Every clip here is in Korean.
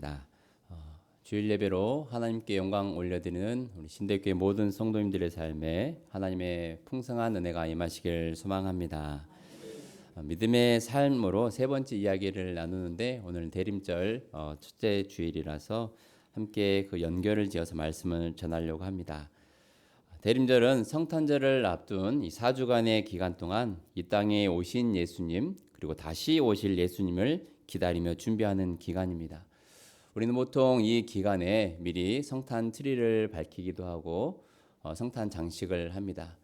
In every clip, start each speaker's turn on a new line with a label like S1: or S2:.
S1: 기도하겠습니다. 주일 예배로 하나님께 영광 올려드리는 우리 신대교회 모든 성도님들의 삶에 하나님의 풍성한 은혜가 임하시길 소망합니다. 믿음의 삶으로 세 번째 이야기를 나누는데 오늘 대림절 첫째 주일이라서 함께 그 연결을 지어서 말씀을 전하려고 합니다. 대림절은 성탄절을 앞둔 이 4주간의 기간 동안 이 땅에 오신 예수님 그리고 다시 오실 예수님을 기다리며 준비하는 기간입니다. 우리는 보통 이 기간에 미리 성탄 트리를 밝히기도 하고 성탄 장식을 합니다.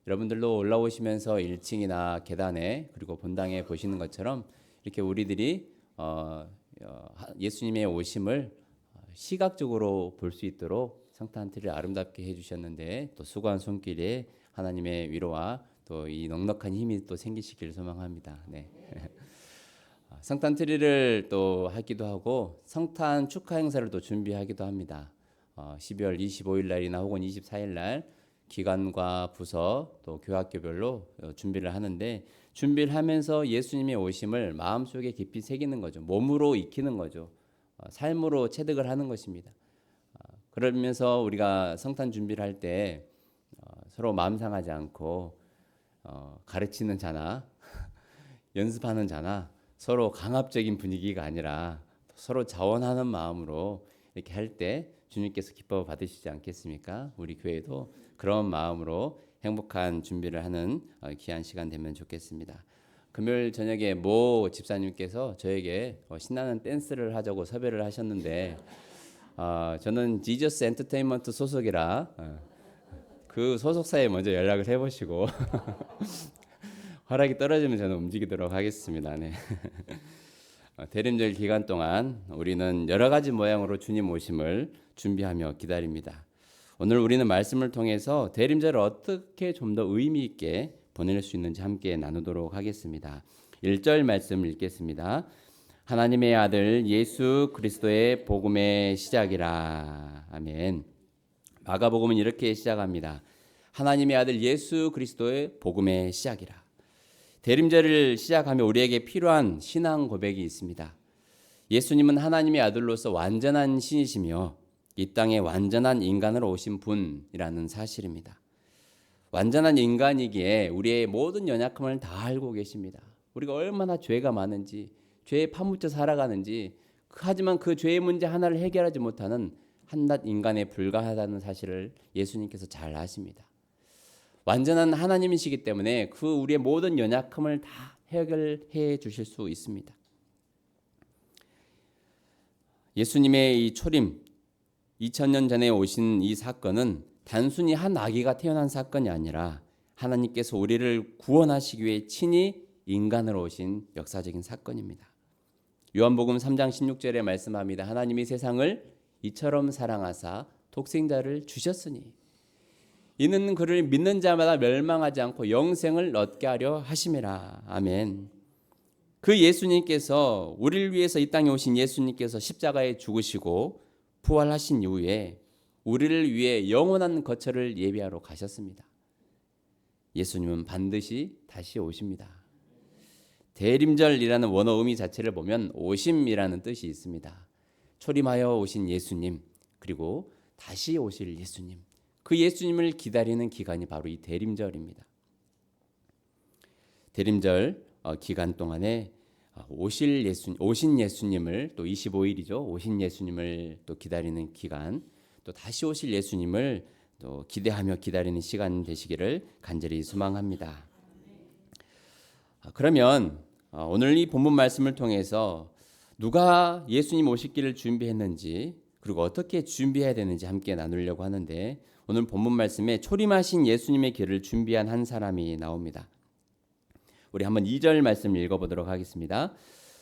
S1: 여러분들도 올라오시면서 1층이나 계단에 그리고 본당에 보시는 것처럼 이렇게 우리들이 예수님의 오심을 시각적으로 볼 수 있도록 성탄 트리를 아름답게 해주셨는데 또 수고한 손길에 하나님의 위로와 또 이 넉넉한 힘이 또 생기시길 소망합니다. 네. 성탄 트리를 또 하기도 하고 성탄 축하 행사를 또 준비하기도 합니다. 12월 25일 날이나 혹은 24일 날 기관과 부서 또 교학교별로 준비를 하는데 준비를 하면서 예수님의 오심을 마음속에 깊이 새기는 거죠. 몸으로 익히는 거죠. 삶으로 체득을 하는 것입니다. 그러면서 우리가 성탄 준비를 할 때 서로 마음 상하지 않고 가르치는 자나 연습하는 자나 서로 강압적인 분위기가 아니라 서로 자원하는 마음으로 이렇게 할 때 주님께서 기뻐 받으시지 않겠습니까? 우리 교회도 그런 마음으로 행복한 준비를 하는 귀한 시간 되면 좋겠습니다. 금요일 저녁에 모 집사님께서 저에게 신나는 댄스를 하자고 섭외를 하셨는데 저는 지저스 엔터테인먼트 소속이라 그 소속사에 먼저 연락을 해보시고 허락이 떨어지면 저는 움직이도록 하겠습니다. 네. 대림절 기간 동안 우리는 여러 가지 모양으로 주님 오심을 준비하며 기다립니다. 오늘 우리는 말씀을 통해서 대림절을 어떻게 좀 더 의미 있게 보낼 수 있는지 함께 나누도록 하겠습니다. 1절 말씀을 읽겠습니다. 하나님의 아들 예수 그리스도의 복음의 시작이라. 아멘. 마가복음은 이렇게 시작합니다. 하나님의 아들 예수 그리스도의 복음의 시작이라. 대림절을 시작하며 우리에게 필요한 신앙 고백이 있습니다. 예수님은 하나님의 아들로서 완전한 신이시며 이 땅에 완전한 인간으로 오신 분이라는 사실입니다. 완전한 인간이기에 우리의 모든 연약함을 다 알고 계십니다. 우리가 얼마나 죄가 많은지, 죄에 파묻혀 살아가는지, 하지만 그 죄의 문제 하나를 해결하지 못하는 한낱 인간에 불과하다는 사실을 예수님께서 잘 아십니다. 완전한 하나님이시기 때문에 그 우리의 모든 연약함을 다 해결해 주실 수 있습니다. 예수님의 이 초림, 2000년 전에 오신 이 사건은 단순히 한 아기가 태어난 사건이 아니라 하나님께서 우리를 구원하시기 위해 친히 인간으로 오신 역사적인 사건입니다. 요한복음 3장 16절에 말씀합니다. 하나님이 세상을 이처럼 사랑하사 독생자를 주셨으니 이는 그를 믿는 자마다 멸망하지 않고 영생을 얻게 하려 하심이라. 아멘. 그 예수님께서 우리를 위해서 이 땅에 오신 예수님께서 십자가에 죽으시고 부활하신 이후에 우리를 위해 영원한 거처를 예비하러 가셨습니다. 예수님은 반드시 다시 오십니다. 대림절이라는 원어 의미 자체를 보면 오심이라는 뜻이 있습니다. 초림하여 오신 예수님 그리고 다시 오실 예수님, 그 예수님을 기다리는 기간이 바로 이 대림절입니다. 대림절 기간 동안에 오신 예수님을 또 25일이죠. 오신 예수님을 또 기다리는 기간, 또 다시 오실 예수님을 또 기대하며 기다리는 시간 되시기를 간절히 소망합니다. 그러면 오늘 이 본문 말씀을 통해서 누가 예수님 오시기를 준비했는지 그리고 어떻게 준비해야 되는지 함께 나누려고 하는데 오늘 본문 말씀에 초림하신 예수님의 길을 준비한 한 사람이 나옵니다. 우리 한번 2절 말씀을 읽어보도록 하겠습니다.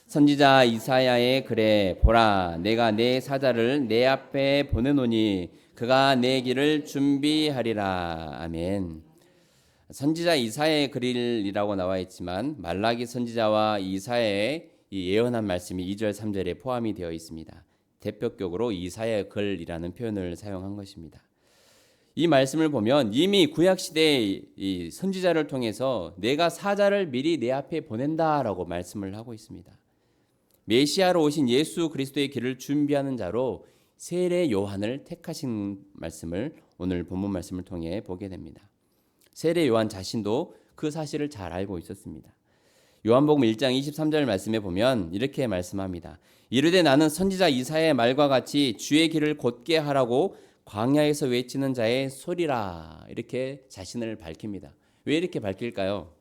S1: 선지자 이사야의 글에 보라 내가 내 사자를 내 앞에 보내노니 그가 내 길을 준비하리라. 아멘. 선지자 이사야의 글이라고 나와 있지만 말라기 선지자와 이사야의 이 예언한 말씀이 2절 3절에 포함이 되어 있습니다. 대표격으로 이사야의 글이라는 표현을 사용한 것입니다. 이 말씀을 보면 이미 구약시대의 이 선지자를 통해서 내가 사자를 미리 내 앞에 보낸다라고 말씀을 하고 있습니다. 메시아로 오신 예수 그리스도의 길을 준비하는 자로 세례 요한을 택하신 말씀을 오늘 본문 말씀을 통해 보게 됩니다. 세례 요한 자신도 그 사실을 잘 알고 있었습니다. 요한복음 1장 23절 말씀에 보면 이렇게 말씀합니다. 이르되 나는 선지자 이사야의 말과 같이 주의 길을 곧게 하라고 광야에서 외치는 자의 소리라. 이렇게 자신을 밝힙니다. 왜 이렇게 밝힐까요?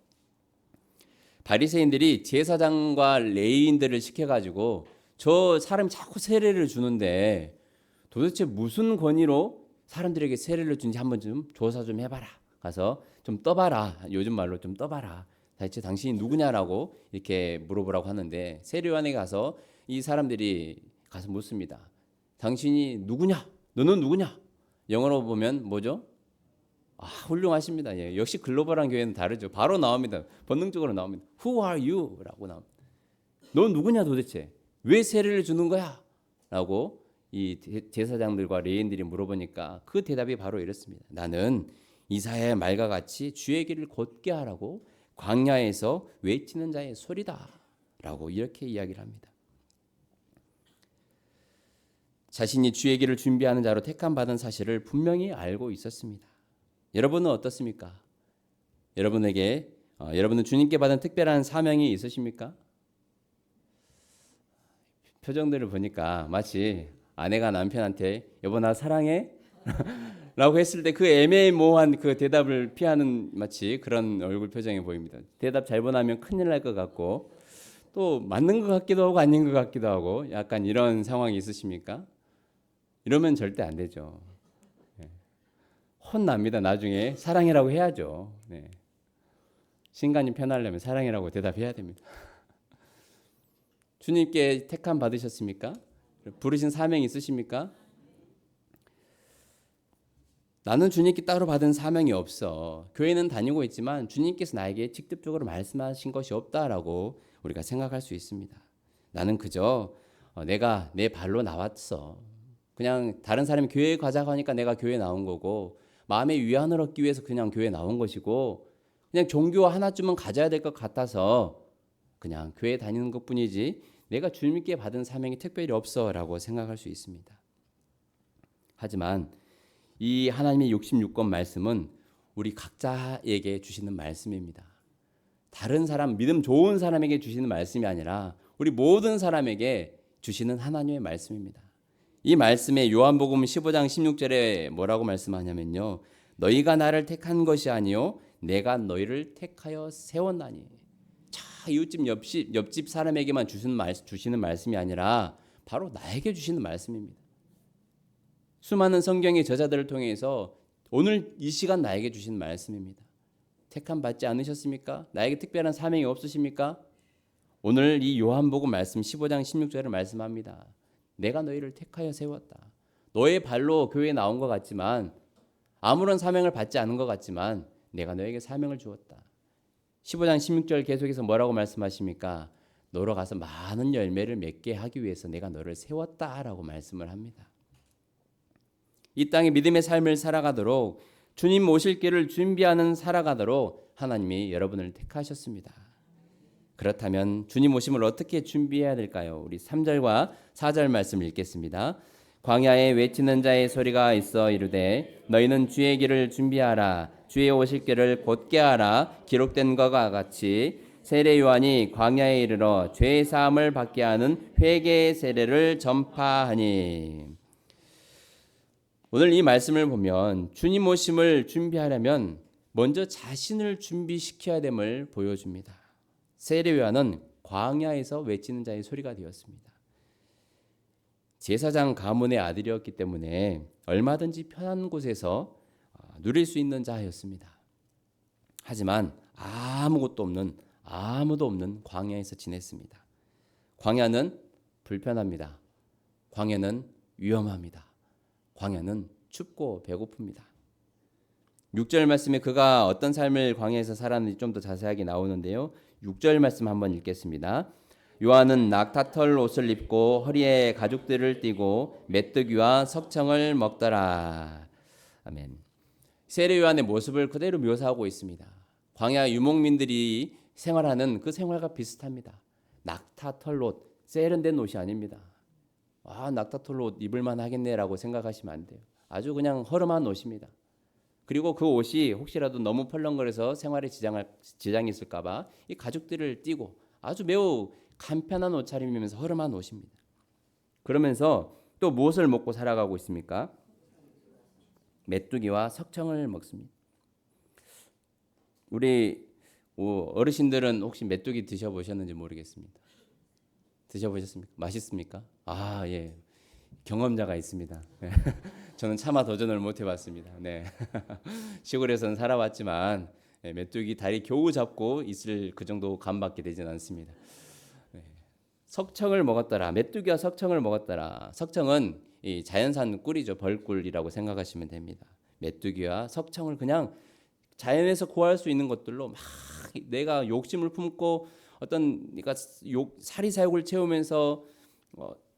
S1: 바리새인들이 제사장과 레위인들을 시켜가지고 저 사람이 자꾸 세례를 주는데 도대체 무슨 권위로 사람들에게 세례를 준지 한번 좀 조사 좀 해봐라. 가서 좀 떠봐라. 요즘 말로 좀 떠봐라. 대체 당신이 누구냐라고 이렇게 물어보라고 하는데 세례요한에 가서 이 사람들이 가서 묻습니다. 당신이 누구냐? 너는 누구냐? 영어로 보면 뭐죠? 훌륭하십니다. 예, 역시 글로벌한 교회는 다르죠. 바로 나옵니다. 본능적으로 나옵니다. Who are you? 라고 나옵니다. 넌 누구냐 도대체? 왜 세례를 주는 거야? 라고 이 제사장들과 레위인들이 물어보니까 그 대답이 바로 이렇습니다. 나는 이사야의 말과 같이 주의 길을 곧게 하라고 광야에서 외치는 자의 소리다. 라고 이렇게 이야기를 합니다. 자신이 주의 길을 준비하는 자로 택함받은 사실을 분명히 알고 있었습니다. 여러분은 어떻습니까? 여러분은 주님께 받은 특별한 사명이 있으십니까? 표정들을 보니까 마치 아내가 남편한테 여보 나 사랑해? 라고 했을 때 그 애매모호한 그 대답을 피하는 마치 그런 얼굴 표정이 보입니다. 대답 잘못하면 큰일 날 것 같고 또 맞는 것 같기도 하고 아닌 것 같기도 하고 약간 이런 상황이 있으십니까? 이러면 절대 안 되죠. 혼납니다. 나중에 사랑이라고 해야죠. 네. 신간이 편하려면 사랑이라고 대답해야 됩니다. 주님께 택함 받으셨습니까? 부르신 사명이 있으십니까? 나는 주님께 따로 받은 사명이 없어. 교회는 다니고 있지만 주님께서 나에게 직접적으로 말씀하신 것이 없다라고 우리가 생각할 수 있습니다. 나는 그저 내가 내 발로 나왔어. 그냥 다른 사람이 교회에 가자고 하니까 내가 교회에 나온 거고 마음의 위안을 얻기 위해서 그냥 교회에 나온 것이고 그냥 종교 하나쯤은 가져야 될 것 같아서 그냥 교회 다니는 것뿐이지 내가 주님께 받은 사명이 특별히 없어라고 생각할 수 있습니다. 하지만 이 하나님의 66권 말씀은 우리 각자에게 주시는 말씀입니다. 다른 사람, 믿음 좋은 사람에게 주시는 말씀이 아니라 우리 모든 사람에게 주시는 하나님의 말씀입니다. 이 말씀에 요한복음 15장 16절에 뭐라고 말씀하냐면요. 너희가 나를 택한 것이 아니요 내가 너희를 택하여 세웠나니. 자, 이웃집 옆집 사람에게만 주시는 말씀이 아니라 바로 나에게 주시는 말씀입니다. 수많은 성경의 저자들을 통해서 오늘 이 시간 나에게 주신 말씀입니다. 택함 받지 않으셨습니까? 나에게 특별한 사명이 없으십니까? 오늘 이 요한복음 말씀 15장 16절을 말씀합니다. 내가 너희를 택하여 세웠다. 너의 발로 교회에 나온 것 같지만 아무런 사명을 받지 않은 것 같지만 내가 너에게 사명을 주었다. 15장 16절 계속해서 뭐라고 말씀하십니까? 너로 가서 많은 열매를 맺게 하기 위해서 내가 너를 세웠다라고 말씀을 합니다. 이 땅의 믿음의 삶을 살아가도록 주님 오실 길을 준비하는 살아가도록 하나님이 여러분을 택하셨습니다. 그렇다면 주님 오심을 어떻게 준비해야 될까요? 우리 3절과 4절 말씀을 읽겠습니다. 광야에 외치는 자의 소리가 있어 이르되 너희는 주의 길을 준비하라 주의 오실 길을 곧게 하라 기록된 것과 같이 세례 요한이 광야에 이르러 죄 사함을 받게 하는 회개의 세례를 전파하니. 오늘 이 말씀을 보면 주님 오심을 준비하려면 먼저 자신을 준비시켜야 됨을 보여줍니다. 세례 요한은 광야에서 외치는 자의 소리가 되었습니다. 제사장 가문의 아들이었기 때문에 얼마든지 편한 곳에서 누릴 수 있는 자였습니다. 하지만 아무도 없는 광야에서 지냈습니다. 광야는 불편합니다. 광야는 위험합니다. 광야는 춥고 배고픕니다. 6절 말씀에 그가 어떤 삶을 광야에서 살았는지 좀 더 자세하게 나오는데요. 6절 말씀 한번 읽겠습니다. 요한은 낙타털 옷을 입고 허리에 가죽들을 띠고 메뚜기와 석청을 먹더라. 아멘. 세례 요한의 모습을 그대로 묘사하고 있습니다. 광야 유목민들이 생활하는 그 생활과 비슷합니다. 낙타털 옷, 세련된 옷이 아닙니다. 낙타털 옷 입을만 하겠네라고 생각하시면 안 돼요. 아주 그냥 허름한 옷입니다. 그리고 그 옷이 혹시라도 너무 펄렁거려서 생활에 지장이 있을까봐 이 가죽들을 띠고 아주 매우 간편한 옷차림이면서 허름한 옷입니다. 그러면서 또 무엇을 먹고 살아가고 있습니까? 메뚜기와 석청을 먹습니다. 우리 어르신들은 혹시 메뚜기 드셔보셨는지 모르겠습니다. 드셔보셨습니까? 맛있습니까? 예. 경험자가 있습니다. 저는 차마 도전을 못 해봤습니다. 네. 시골에서는 살아왔지만 메뚜기 다리 겨우 잡고 있을 그 정도 감밖에 되진 않습니다. 네. 석청을 먹었더라. 메뚜기와 석청을 먹었더라. 석청은 이 자연산 꿀이죠. 벌꿀이라고 생각하시면 됩니다. 메뚜기와 석청을 그냥 자연에서 구할 수 있는 것들로 막 내가 욕심을 품고 내가 사리사욕을 채우면서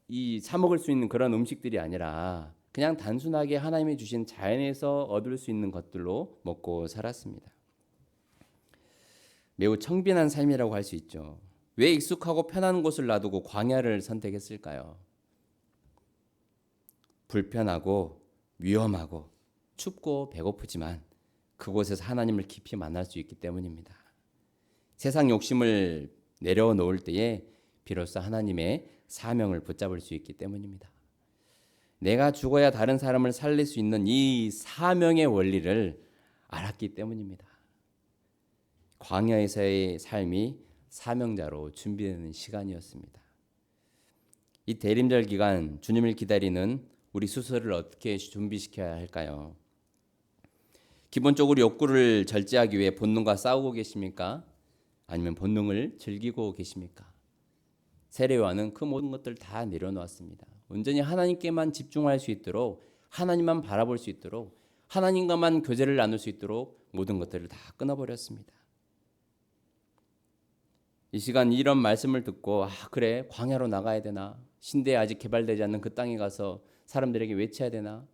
S1: 이 사 먹을 수 있는 그런 음식들이 아니라 그냥 단순하게 하나님이 주신 자연에서 얻을 수 있는 것들로 먹고 살았습니다. 매우 청빈한 삶이라고 할 수 있죠. 왜 익숙하고 편한 곳을 놔두고 광야를 선택했을까요? 불편하고 위험하고 춥고 배고프지만 그곳에서 하나님을 깊이 만날 수 있기 때문입니다. 세상 욕심을 내려놓을 때에 비로소 하나님의 사명을 붙잡을 수 있기 때문입니다. 내가 죽어야 다른 사람을 살릴 수 있는 이 사명의 원리를 알았기 때문입니다. 광야에서의 삶이 사명자로 준비되는 시간이었습니다. 이 대림절 기간 주님을 기다리는 우리 스스로를 어떻게 준비시켜야 할까요? 기본적으로 욕구를 절제하기 위해 본능과 싸우고 계십니까? 아니면 본능을 즐기고 계십니까? 세례요한은 그 모든 것들을 다 내려놓았습니다. 온전히 하나님께만 집중할 수 있도록, 하나님만 바라볼 수 있도록, 하나님과만 교제를 나눌 수 있도록 모든 것들을 다 끊어버렸습니다. 이 시간 이런 말씀을 듣고 그래 광야로 나가야 되나? 신대에 아직 개발되지 않는 그 땅에 가서 사람들에게 외쳐야 되나?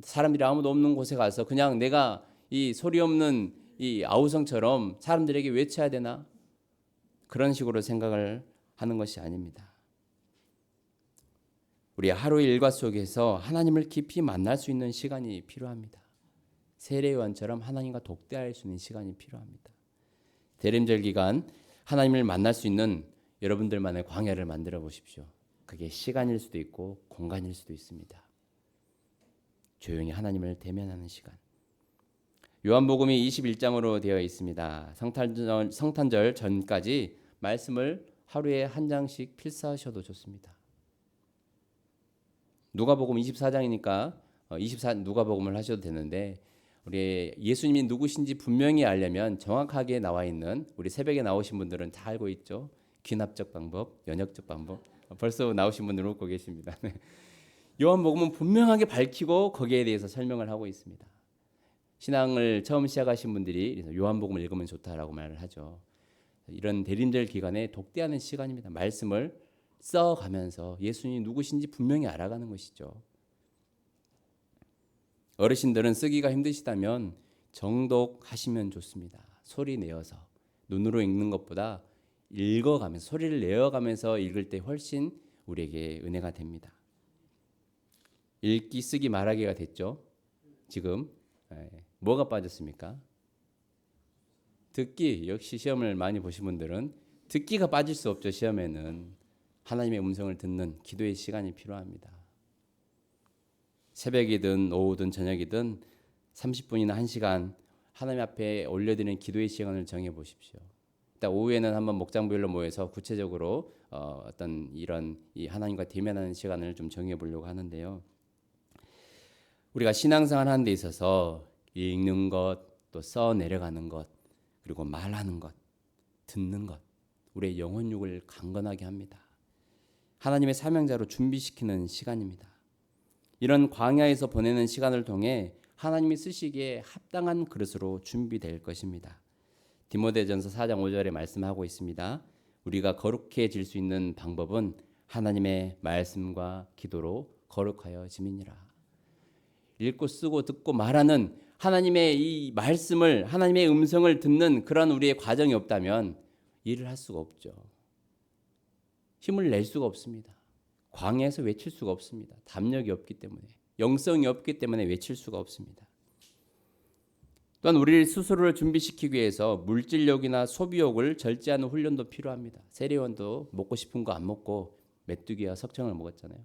S1: 사람들이 아무도 없는 곳에 가서 그냥 내가 이 소리 없는 이 아우성처럼 사람들에게 외쳐야 되나? 그런 식으로 생각을 하는 것이 아닙니다. 우리 하루의 일과 속에서 하나님을 깊이 만날 수 있는 시간이 필요합니다. 세례요한처럼 하나님과 독대할 수 있는 시간이 필요합니다. 대림절 기간 하나님을 만날 수 있는 여러분들만의 광야를 만들어 보십시오. 그게 시간일 수도 있고 공간일 수도 있습니다. 조용히 하나님을 대면하는 시간. 요한복음이 21장으로 되어 있습니다. 성탄절 전까지 말씀을 하루에 한 장씩 필사하셔도 좋습니다. 누가복음 24장이니까 누가복음을 하셔도 되는데 우리 예수님이 누구신지 분명히 알려면 정확하게 나와 있는 우리 새벽에 나오신 분들은 다 알고 있죠. 귀납적 방법, 연역적 방법. 벌써 나오신 분들 웃고 계십니다. 요한복음은 분명하게 밝히고 거기에 대해서 설명을 하고 있습니다. 신앙을 처음 시작하신 분들이 요한복음을 읽으면 좋다라고 말을 하죠. 이런 대림절 기간에 독대하는 시간입니다. 말씀을 써가면서 예수님이 누구신지 분명히 알아가는 것이죠. 어르신들은 쓰기가 힘드시다면 정독하시면 좋습니다. 소리 내어서 눈으로 읽는 것보다 읽어가면서 소리를 내어가면서 읽을 때 훨씬 우리에게 은혜가 됩니다. 읽기, 쓰기, 말하기가 됐죠. 지금 뭐가 빠졌습니까? 듣기. 역시 시험을 많이 보신 분들은 듣기가 빠질 수 없죠. 시험에는 하나님의 음성을 듣는 기도의 시간이 필요합니다. 새벽이든 오후든 저녁이든 30분이나 1시간 하나님 앞에 올려드리는 기도의 시간을 정해 보십시오. 일단 오후에는 한번 목장부일로 모여서 구체적으로 어떤 이런 이 하나님과 대면하는 시간을 좀 정해 보려고 하는데요. 우리가 신앙생활 하는 데 있어서 읽는 것, 또 써 내려가는 것, 그리고 말하는 것, 듣는 것, 우리의 영혼육을 강건하게 합니다. 하나님의 사명자로 준비시키는 시간입니다. 이런 광야에서 보내는 시간을 통해 하나님이 쓰시기에 합당한 그릇으로 준비될 것입니다. 디모데전서 4장 5절에 말씀하고 있습니다. 우리가 거룩해질 수 있는 방법은 하나님의 말씀과 기도로 거룩하여짐이니라. 읽고 쓰고 듣고 말하는 하나님의 이 말씀을, 하나님의 음성을 듣는 그런 우리의 과정이 없다면 일을 할 수가 없죠. 힘을 낼 수가 없습니다. 광야에서 외칠 수가 없습니다. 담력이 없기 때문에, 영성이 없기 때문에 외칠 수가 없습니다. 또한 우리 스스로를 준비시키기 위해서 물질욕이나 소비욕을 절제하는 훈련도 필요합니다. 세례요한도 먹고 싶은 거 안 먹고 메뚜기와 석청을 먹었잖아요.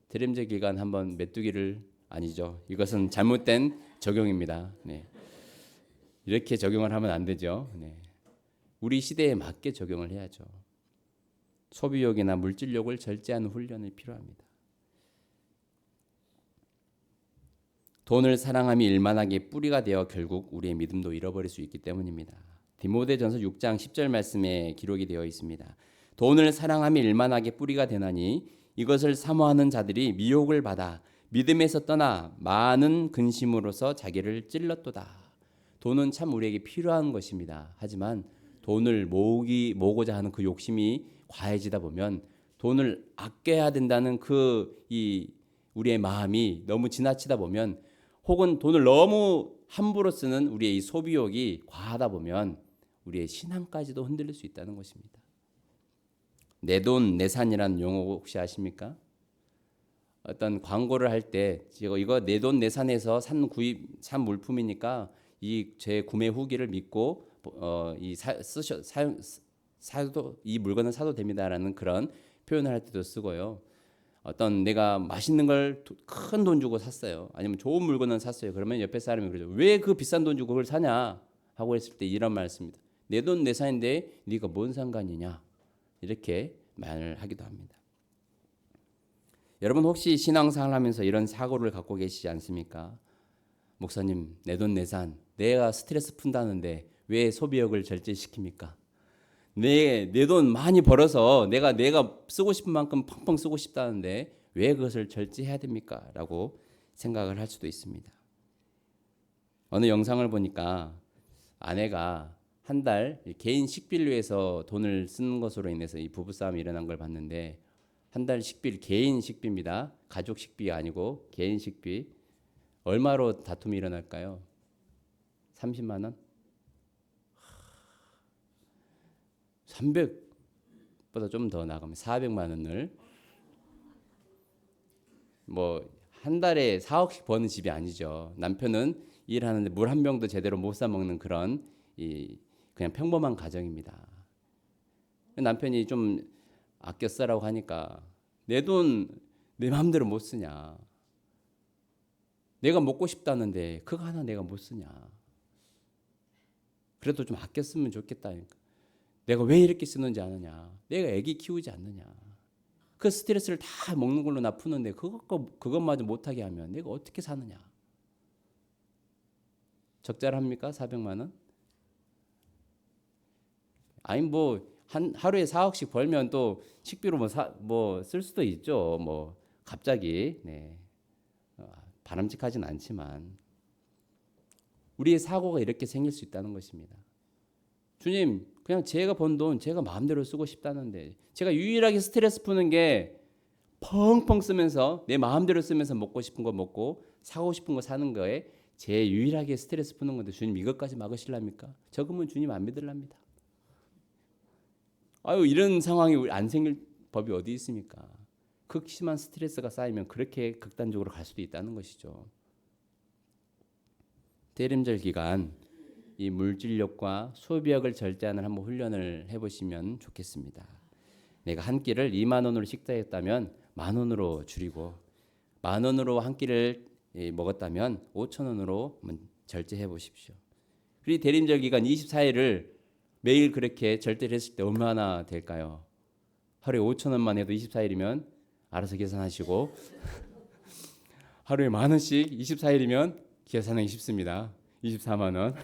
S1: 대림절 기간 한번 메뚜기를 아니죠. 이것은 잘못된 적용입니다. 네. 이렇게 적용을 하면 안 되죠. 네. 우리 시대에 맞게 적용을 해야죠. 소비욕이나 물질욕을 절제하는 훈련이 필요합니다. 돈을 사랑함이 일만하게 뿌리가 되어 결국 우리의 믿음도 잃어버릴 수 있기 때문입니다. 디모데전서 6장 10절 말씀에 기록이 되어 있습니다. 돈을 사랑함이 일만하게 뿌리가 되나니 이것을 사모하는 자들이 미혹을 받아 믿음에서 떠나 많은 근심으로서 자기를 찔렀도다. 돈은 참 우리에게 필요한 것입니다. 하지만 돈을 모으고자 하는 그 욕심이 과해지다 보면 돈을 아껴야 된다는 우리의 마음이 너무 지나치다 보면, 혹은 돈을 너무 함부로 쓰는 우리의 이 소비욕이 과하다 보면 우리의 신앙까지도 흔들릴 수 있다는 것입니다. 내 돈 내산이라는 용어 혹시 아십니까? 어떤 광고를 할 때 이거 내 돈 내산해서 산 물품이니까 제 구매 후기를 믿고 이 물건을 사도 됩니다라는 그런 표현을 할 때도 쓰고요. 어떤 내가 맛있는 걸 큰 돈 주고 샀어요. 아니면 좋은 물건을 샀어요. 그러면 옆에 사람이 그러죠. 왜 그 비싼 돈 주고 그걸 사냐? 하고 했을 때 이런 말씀입니다. 내 돈 내산인데 네가 뭔 상관이냐? 이렇게 말을 하기도 합니다. 여러분 혹시 신앙생활 하면서 이런 사고를 갖고 계시지 않습니까? 목사님, 내 돈 내산, 내가 스트레스 푼다는데 왜 소비욕을 절제시킵니까? 내 돈 많이 벌어서 내가 쓰고 싶은 만큼 펑펑 쓰고 싶다는데 왜 그것을 절제해야 됩니까? 라고 생각을 할 수도 있습니다. 어느 영상을 보니까 아내가 한 달 개인 식비를 위해서 돈을 쓰는 것으로 인해서 이 부부싸움이 일어난 걸 봤는데, 한 달 식비, 개인 식비입니다. 가족 식비가 아니고 개인 식비. 얼마로 다툼이 일어날까요? 30만 원? 300보다 좀 더 나가면 400만 원을, 한 달에 4억씩 버는 집이 아니죠. 남편은 일하는데 물 한 병도 제대로 못 사 먹는 그런 그냥 평범한 가정입니다. 남편이 좀 아껴 쓰라고 하니까 내 돈 내 마음대로 못 쓰냐? 내가 먹고 싶다는데 그거 하나 내가 못 쓰냐? 그래도 좀 아껴 쓰면 좋겠다니까. 내가 왜 이렇게 쓰는지 아느냐? 내가 애기 키우지 않느냐? 그 스트레스를 다 먹는 걸로 나 푸는데 그것마저 못하게 하면 내가 어떻게 사느냐? 적절합니까? 400만 원? 아니 하루에 4억씩 벌면 또 식비로 쓸 수도 있죠. 갑자기 바람직하진 않지만 우리의 사고가 이렇게 생길 수 있다는 것입니다. 주님, 그냥 제가 번 돈 제가 마음대로 쓰고 싶다는데, 제가 유일하게 스트레스 푸는 게 펑펑 쓰면서 내 마음대로 쓰면서 먹고 싶은 거 먹고 사고 싶은 거 사는 거에 제 유일하게 스트레스 푸는 건데 주님 이것까지 막으실랍니까? 적으면 주님 안 믿으랍니다. 이런 상황이 안 생길 법이 어디 있습니까? 극심한 스트레스가 쌓이면 그렇게 극단적으로 갈 수도 있다는 것이죠. 대림절 기간 이 물질욕과 소비욕을 절제하는 한번 훈련을 해보시면 좋겠습니다. 내가 한 끼를 2만 원으로 식사했다면 1만 원으로 줄이고, 1만 원으로 한 끼를 먹었다면 5천 원으로 절제해 보십시오. 그리고 대림절 기간 24일을 매일 그렇게 절제를 했을 때 얼마나 될까요? 하루에 5천 원만 해도 24일이면 알아서 계산하시고 하루에 10,000원씩 24일이면 계산하기 쉽습니다. 24만 원.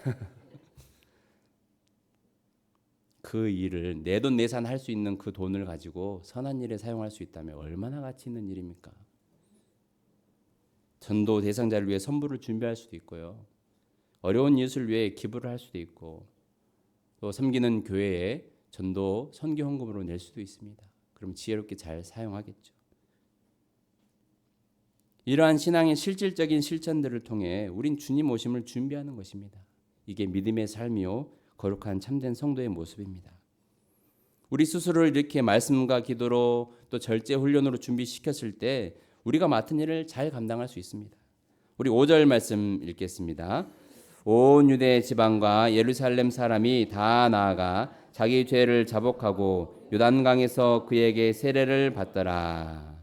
S1: 그 일을 내돈내산할 수 있는 그 돈을 가지고 선한 일에 사용할 수 있다면 얼마나 가치 있는 일입니까? 전도 대상자를 위해 선물을 준비할 수도 있고요. 어려운 이웃을 위해 기부를 할 수도 있고, 또 섬기는 교회에 전도 선교 헌금으로 낼 수도 있습니다. 그럼 지혜롭게 잘 사용하겠죠. 이러한 신앙의 실질적인 실천들을 통해 우린 주님 오심을 준비하는 것입니다. 이게 믿음의 삶이요 거룩한 참된 성도의 모습입니다. 우리 스스로를 이렇게 말씀과 기도로 또 절제 훈련으로 준비시켰을 때 우리가 맡은 일을 잘 감당할 수 있습니다. 우리 5절 말씀 읽겠습니다. 온 유대 지방과 예루살렘 사람이 다 나아가 자기 죄를 자복하고 요단강에서 그에게 세례를 받더라.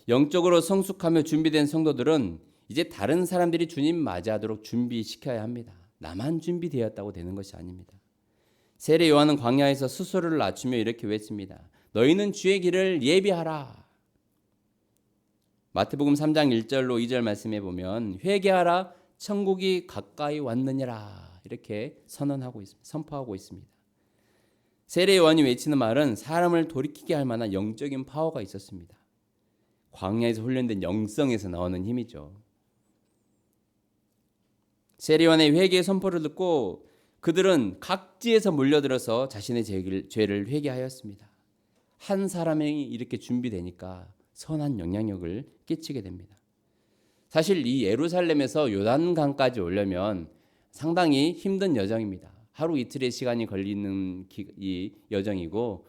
S1: 영적으로 성숙하며 준비된 성도들은 이제 다른 사람들이 주님 맞이하도록 준비시켜야 합니다. 나만 준비되었다고 되는 것이 아닙니다. 세례 요한은 광야에서 스스로를 낮추며 이렇게 외칩니다. 너희는 주의 길을 예비하라. 마태복음 3장 1절로 2절 말씀해 보면 회개하라 천국이 가까이 왔느니라 이렇게 선언하고 있습니다. 선포하고 있습니다. 세례 요한이 외치는 말은 사람을 돌이키게 할 만한 영적인 파워가 있었습니다. 광야에서 훈련된 영성에서 나오는 힘이죠. 세례 요한의 회개의 선포를 듣고 그들은 각지에서 몰려들어서 자신의 죄를 회개하였습니다. 한 사람이 이렇게 준비되니까 선한 영향력을 끼치게 됩니다. 사실 이 예루살렘에서 요단강까지 오려면 상당히 힘든 여정입니다. 하루 이틀의 시간이 걸리는 이 여정이고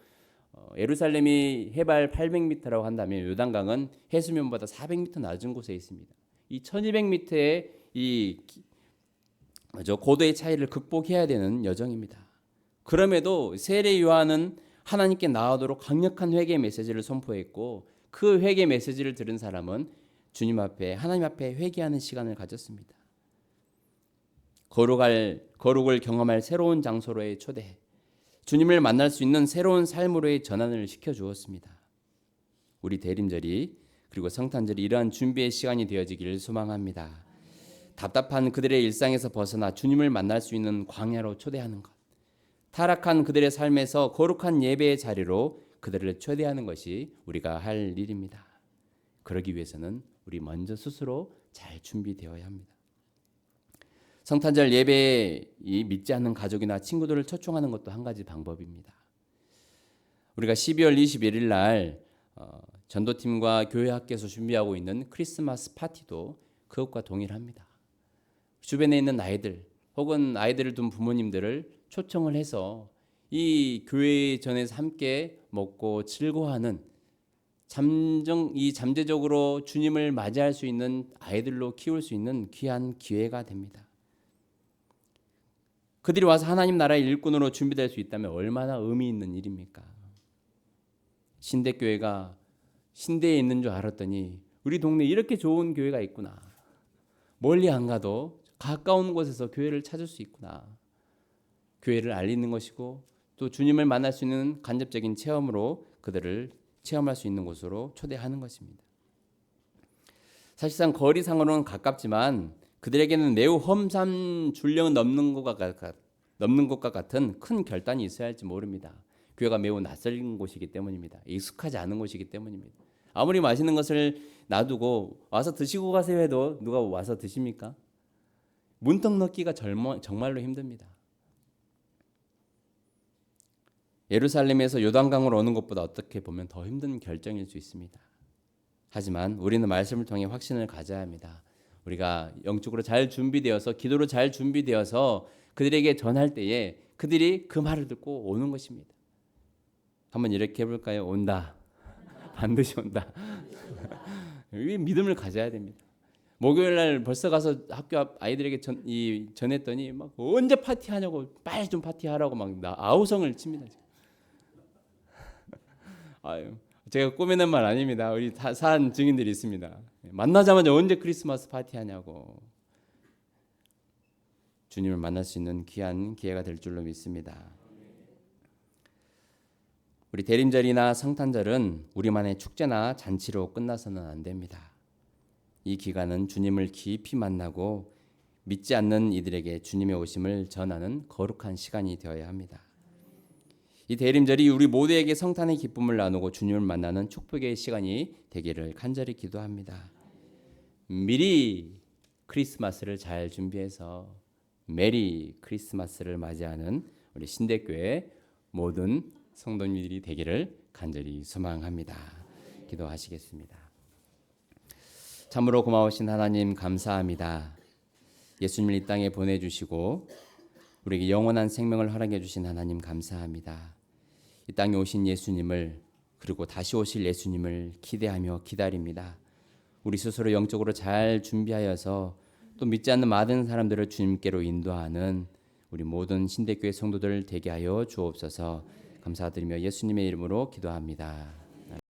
S1: 예루살렘이 해발 800m라고 한다면 요단강은 해수면보다 400m 낮은 곳에 있습니다. 이 1200m의 이 고도의 차이를 극복해야 되는 여정입니다. 그럼에도 세례 요한은 하나님께 나아오도록 강력한 회개 메시지를 선포했고 그 회개 메시지를 들은 사람은 주님 앞에 하나님 앞에 회개하는 시간을 가졌습니다. 거룩을 경험할 새로운 장소로의 초대, 주님을 만날 수 있는 새로운 삶으로의 전환을 시켜주었습니다. 우리 대림절이 그리고 성탄절이 이러한 준비의 시간이 되어지기를 소망합니다. 답답한 그들의 일상에서 벗어나 주님을 만날 수 있는 광야로 초대하는 것, 타락한 그들의 삶에서 거룩한 예배의 자리로 그들을 초대하는 것이 우리가 할 일입니다. 그러기 위해서는 우리 먼저 스스로 잘 준비되어야 합니다. 성탄절 예배에 믿지 않는 가족이나 친구들을 초청하는 것도 한 가지 방법입니다. 우리가 12월 21일 날 전도팀과 교회 학교에서 준비하고 있는 크리스마스 파티도 그것과 동일합니다. 주변에 있는 아이들 혹은 아이들을 둔 부모님들을 초청을 해서 이 교회 전에서 함께 먹고 즐거워하는 잠재적으로 주님을 맞이할 수 있는 아이들로 키울 수 있는 귀한 기회가 됩니다. 그들이 와서 하나님 나라의 일꾼으로 준비될 수 있다면 얼마나 의미 있는 일입니까? 신대교회가 신대에 있는 줄 알았더니 우리 동네에 이렇게 좋은 교회가 있구나. 멀리 안 가도 가까운 곳에서 교회를 찾을 수 있구나. 교회를 알리는 것이고 또 주님을 만날 수 있는 간접적인 체험으로 그들을 체험할 수 있는 곳으로 초대하는 것입니다. 사실상 거리상으로는 가깝지만 그들에게는 매우 험산 줄령은 넘는 것과 같은 큰 결단이 있어야 할지 모릅니다. 교회가 매우 낯설은 곳이기 때문입니다. 익숙하지 않은 곳이기 때문입니다. 아무리 맛있는 것을 놔두고 와서 드시고 가세요 해도 누가 와서 드십니까? 문턱 넣기가 정말로 힘듭니다. 예루살렘에서 요단강으로 오는 것보다 어떻게 보면 더 힘든 결정일 수 있습니다. 하지만 우리는 말씀을 통해 확신을 가져야 합니다. 우리가 영적으로 잘 준비되어서 기도로 잘 준비되어서 그들에게 전할 때에 그들이 그 말을 듣고 오는 것입니다. 한번 이렇게 해볼까요? 온다. 반드시 온다. 이 믿음을 가져야 됩니다. 목요일 날 벌써 가서 학교 앞 아이들에게 전했더니 막 언제 파티하냐고 빨리 좀 파티하라고 막 아우성을 칩니다. 아유, 제가 꾸미는 말 아닙니다. 우리 다 산 증인들이 있습니다. 만나자마자 언제 크리스마스 파티하냐고. 주님을 만날 수 있는 귀한 기회가 될 줄로 믿습니다. 우리 대림절이나 성탄절은 우리만의 축제나 잔치로 끝나서는 안 됩니다. 이 기간은 주님을 깊이 만나고 믿지 않는 이들에게 주님의 오심을 전하는 거룩한 시간이 되어야 합니다. 이 대림절이 우리 모두에게 성탄의 기쁨을 나누고 주님을 만나는 축복의 시간이 되기를 간절히 기도합니다. 미리 크리스마스를 잘 준비해서 메리 크리스마스를 맞이하는 우리 신대교회 모든 성도님들이 되기를 간절히 소망합니다. 기도하시겠습니다. 참으로 고마우신 하나님 감사합니다. 예수님을 이 땅에 보내주시고 우리에게 영원한 생명을 허락해 주신 하나님 감사합니다. 이 땅에 오신 예수님을 그리고 다시 오실 예수님을 기대하며 기다립니다. 우리 스스로 영적으로 잘 준비하여서 또 믿지 않는 많은 사람들을 주님께로 인도하는 우리 모든 신대교회 성도들 되게 하여 주옵소서. 감사드리며 예수님의 이름으로 기도합니다.